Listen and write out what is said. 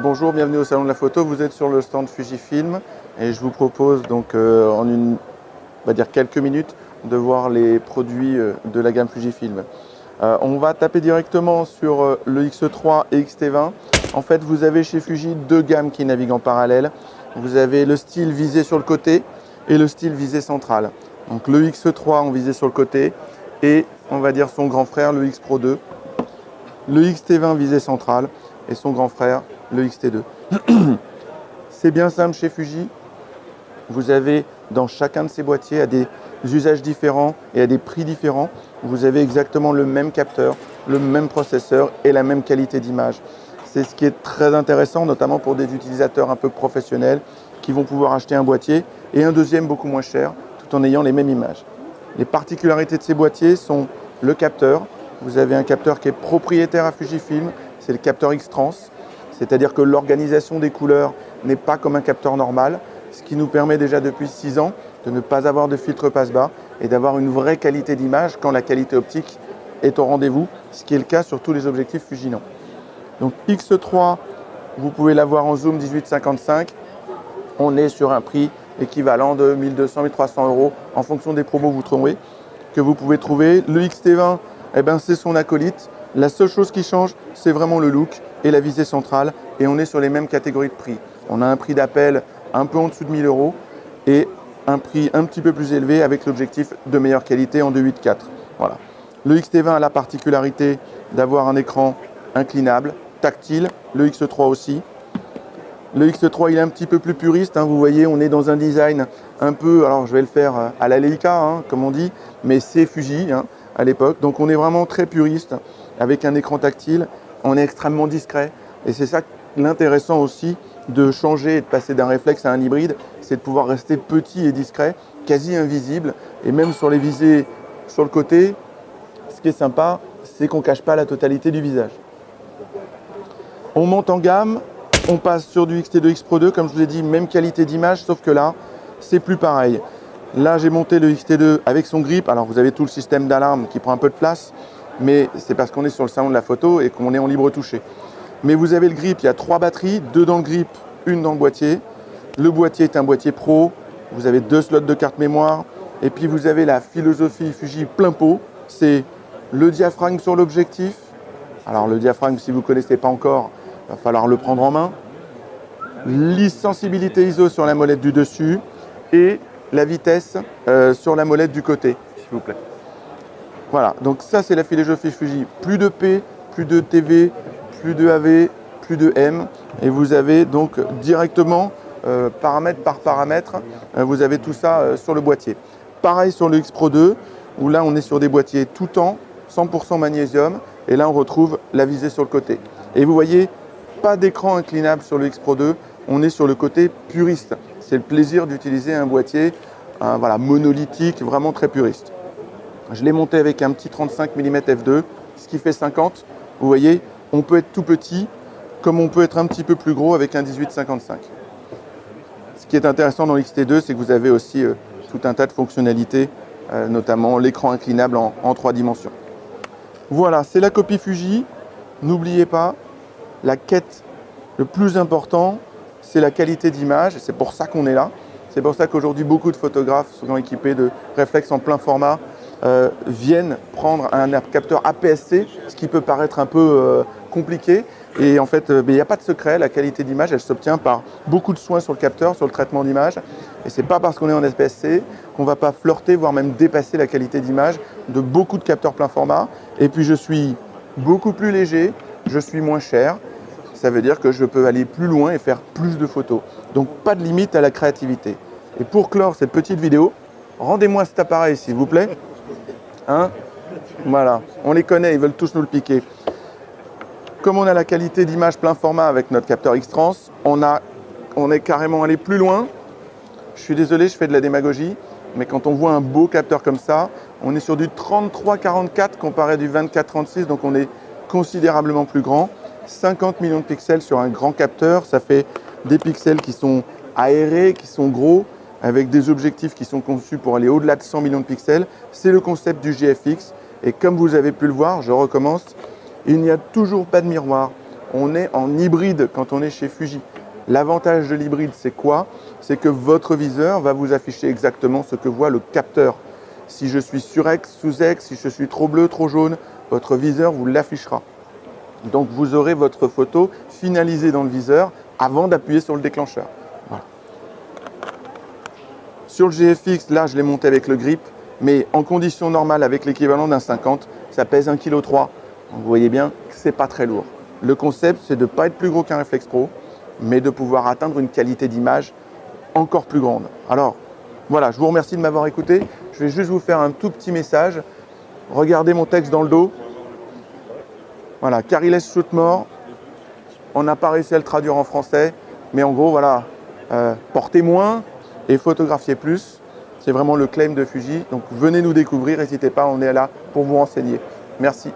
Bonjour, bienvenue au Salon de la Photo. Vous êtes sur le stand Fujifilm et je vous propose donc en on va dire quelques minutes de voir les produits de la gamme Fujifilm. On va taper directement sur le X3 et X-T20. En fait, vous avez chez Fuji deux gammes qui naviguent en parallèle. Vous avez le style visé sur le côté et le style visé central. Donc le X3 en visé sur le côté et on va dire son grand frère, le X Pro 2. Le X-T20 visé central et son grand frère, le X-T2. C'est bien simple chez Fuji. Vous avez dans chacun de ces boîtiers, à des usages différents et à des prix différents, vous avez exactement le même capteur, le même processeur et la même qualité d'image. C'est ce qui est très intéressant, notamment pour des utilisateurs un peu professionnels qui vont pouvoir acheter un boîtier et un deuxième beaucoup moins cher, tout en ayant les mêmes images. Les particularités de ces boîtiers sont le capteur. Vous avez un capteur qui est propriétaire à Fujifilm, c'est le capteur X-Trans, c'est-à-dire que l'organisation des couleurs n'est pas comme un capteur normal, ce qui nous permet déjà depuis 6 ans de ne pas avoir de filtre passe-bas et d'avoir une vraie qualité d'image quand la qualité optique est au rendez-vous, ce qui est le cas sur tous les objectifs Fujinon. Donc X3, vous pouvez l'avoir en zoom 18-55, on est sur un prix équivalent de 1200-1300 € en fonction des promos que vous pouvez trouver. Le X-T20, c'est son acolyte. La seule chose qui change, c'est vraiment le look et la visée centrale. Et on est sur les mêmes catégories de prix. On a un prix d'appel un peu en dessous de 1000 € et un prix un petit peu plus élevé avec l'objectif de meilleure qualité en 2.8-4. Voilà. Le X-T20 a la particularité d'avoir un écran inclinable, tactile. Le X3 aussi. Le X3, il est un petit peu plus puriste. Vous voyez, on est dans un design un peu, alors je vais le faire à la Leica, comme on dit, mais c'est Fuji à l'époque. Donc on est vraiment très puriste avec un écran tactile. On est extrêmement discret. Et c'est ça l'intéressant aussi de changer et de passer d'un réflexe à un hybride, c'est de pouvoir rester petit et discret, quasi invisible. Et même sur les visées sur le côté, ce qui est sympa, c'est qu'on ne cache pas la totalité du visage. On monte en gamme. On passe sur du X-T2 X Pro 2, comme je vous ai dit, même qualité d'image, sauf que là, c'est plus pareil. Là, j'ai monté le X-T2 avec son grip. Alors, vous avez tout le système d'alarme qui prend un peu de place, mais c'est parce qu'on est sur le salon de la photo et qu'on est en libre toucher. Mais vous avez le grip, il y a 3 batteries, 2 dans le grip, 1 dans le boîtier. Le boîtier est un boîtier pro, vous avez 2 slots de carte mémoire, et puis vous avez la philosophie Fuji plein pot, c'est le diaphragme sur l'objectif. Alors, le diaphragme, si vous ne connaissez pas encore, il va falloir le prendre en main. Sensibilité ISO sur la molette du dessus et la vitesse sur la molette du côté, s'il vous plaît. Voilà, donc ça c'est la philosophie Fuji. Plus de P, plus de TV, plus de AV, plus de M. Et vous avez donc directement, paramètre par paramètre, vous avez tout ça sur le boîtier. Pareil sur le X Pro 2, où là on est sur des boîtiers tout temps, 100% magnésium. Et là on retrouve la visée sur le côté. Et vous voyez, pas d'écran inclinable sur le X Pro 2, on est sur le côté puriste. C'est le plaisir d'utiliser un boîtier monolithique, vraiment très puriste. Je l'ai monté avec un petit 35 mm f2, ce qui fait 50. Vous voyez, on peut être tout petit, comme on peut être un petit peu plus gros avec un 18-55. Ce qui est intéressant dans l'X-T2, c'est que vous avez aussi tout un tas de fonctionnalités, notamment l'écran inclinable en 3 dimensions. Voilà, c'est la copie Fuji. N'oubliez pas, la quête le plus important, c'est la qualité d'image. C'est pour ça qu'on est là. C'est pour ça qu'aujourd'hui, beaucoup de photographes, souvent équipés de réflexes en plein format, viennent prendre un capteur APS-C, ce qui peut paraître un peu compliqué. Et en fait, il n'y a pas de secret. La qualité d'image, elle s'obtient par beaucoup de soins sur le capteur, sur le traitement d'image. Et ce n'est pas parce qu'on est en APS-C qu'on ne va pas flirter, voire même dépasser la qualité d'image de beaucoup de capteurs plein format. Et puis, je suis beaucoup plus léger. Je suis moins cher, ça veut dire que je peux aller plus loin et faire plus de photos. Donc pas de limite à la créativité. Et pour clore cette petite vidéo, rendez-moi cet appareil s'il vous plaît. Voilà, on les connaît, ils veulent tous nous le piquer. Comme on a la qualité d'image plein format avec notre capteur X-Trans, on est carrément allé plus loin. Je suis désolé, je fais de la démagogie, mais quand on voit un beau capteur comme ça, on est sur du 33-44 comparé du 24-36, donc on est considérablement plus grand, 50 millions de pixels sur un grand capteur, ça fait des pixels qui sont aérés, qui sont gros, avec des objectifs qui sont conçus pour aller au-delà de 100 millions de pixels. C'est le concept du GFX et comme vous avez pu le voir, je recommence, il n'y a toujours pas de miroir On est en hybride quand on est chez Fuji. L'avantage de l'hybride, c'est quoi? C'est que votre viseur va vous afficher exactement ce que voit le capteur. Si je suis surex, sous-ex, si je suis trop bleu, trop jaune, votre viseur vous l'affichera. Donc vous aurez votre photo finalisée dans le viseur avant d'appuyer sur le déclencheur. Voilà. Sur le GFX, là je l'ai monté avec le grip, mais en condition normale avec l'équivalent d'un 50, ça pèse 1,3 kg. Vous voyez bien que ce n'est pas très lourd. Le concept, c'est de ne pas être plus gros qu'un Reflex Pro, mais de pouvoir atteindre une qualité d'image encore plus grande. Alors, voilà, je vous remercie de m'avoir écouté. Je vais juste vous faire un tout petit message. Regardez mon texte dans le dos. Voilà, Caryless Shootmore. On n'a pas réussi à le traduire en français, mais en gros, voilà, portez moins et photographiez plus. C'est vraiment le claim de Fuji. Donc, venez nous découvrir, n'hésitez pas, on est là pour vous renseigner. Merci.